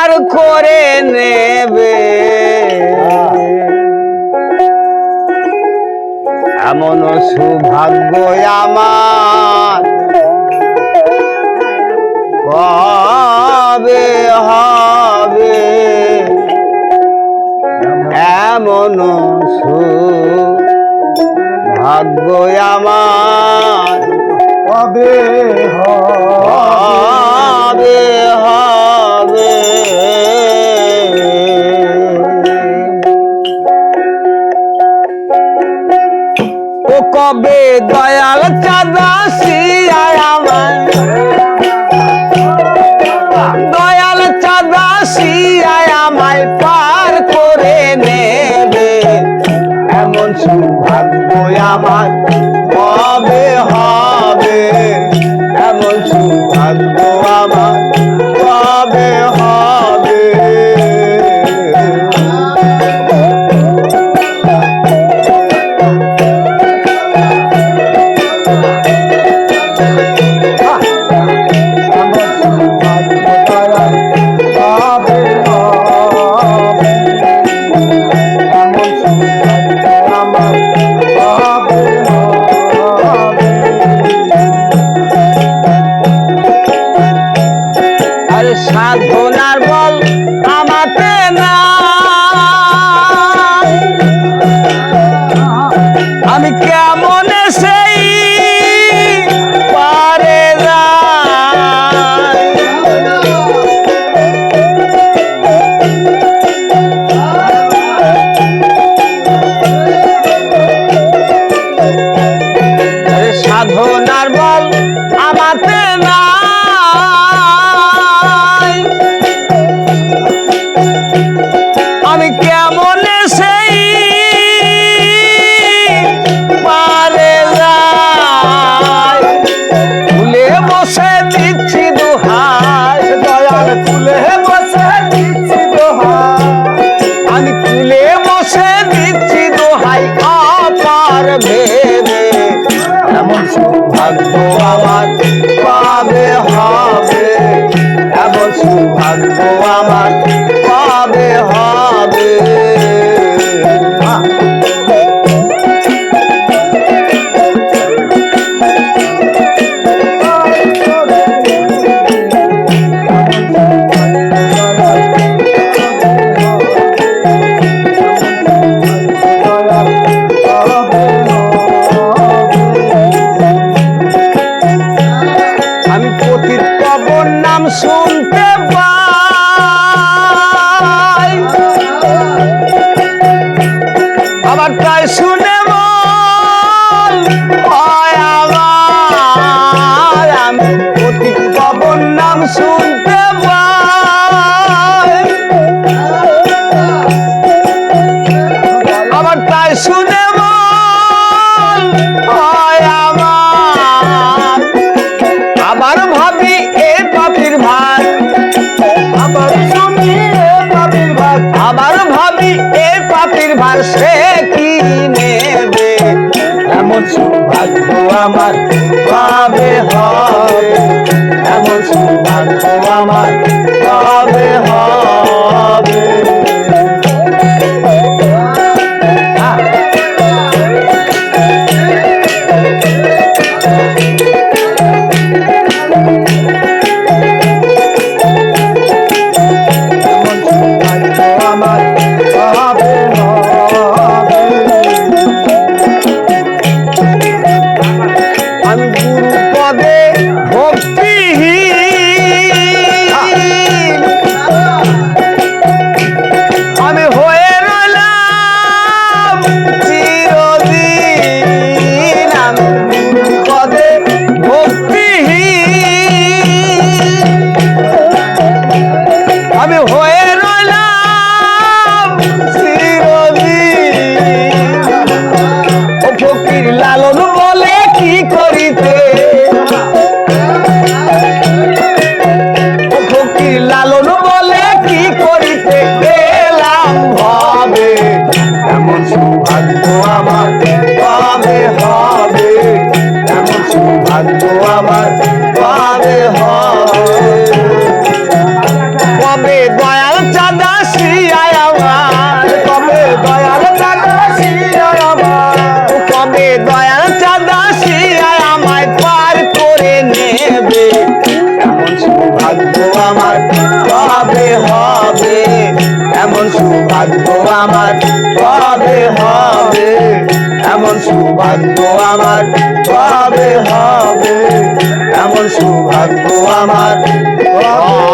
পার করে নেবে এমন সৌভাগ্য আমার কবে হবে এমন সৌভাগ্য আমার কবে হবে হবে ও কবে দয়াল চাঁদাসি আমার দয়াল চাঁদাসি আমায় পার করে নেবে এমন সৌভাগ্য আমার কবে হবে এমন সৌভাগ্য আমার কবে হবে সাধনার বল আমাতে না আমি কেমন সেই পারে সাধনার বল আমাতে না আমি কেমন সেই পারে ফুলে বসে দিচ্ছি দোহাই দয়াল ফুলে বসে দিচ্ছি দোহাই আমি ফুলে বসে দিচ্ছি দোহাই অপার ভেবে এমন সৌভাগ্য আমার পাবে হবে এমন সৌভাগ্য আমার পাবে হবে আমি পতিত পাবন নাম শুনতে পাই আবার তাই শুনে বল হয় আমার আমি পতিত পাবন নাম শুনতে পাই আবার তাই শুনে বল হয় আমার আবার ভাবি এ পাপির ভাত আবার শুনি পাপির ভাত আবার ভাবি এ পাপির ভাত সে কি নেবে এমন সৌভাগ্য আমার পাবে হবে এমন সৌভাগ্য আমার পাবে হবে আমি গুরু পদে ভক্তিহীন আমি হয়ে রইলাম চিরদিন আমি গুরু পদে ভক্তিহীন আমি হয়ে রইলাম চিরদিন ও ফকির লালন বলে কি করিতে ও ফকির লালন বলে কি করিতে এলাম ভাবে এমন সৌভাগ্য আমার পাবে হবে এমন সৌভাগ্য আমার পাবে হবে কবে দয়া সৌভাগ্য আমার কবে হবে, এমন সৌভাগ্য আমার কবে হবে, এমন সৌভাগ্য আমার কবে হবে, এমন সৌভাগ্য আমার কবে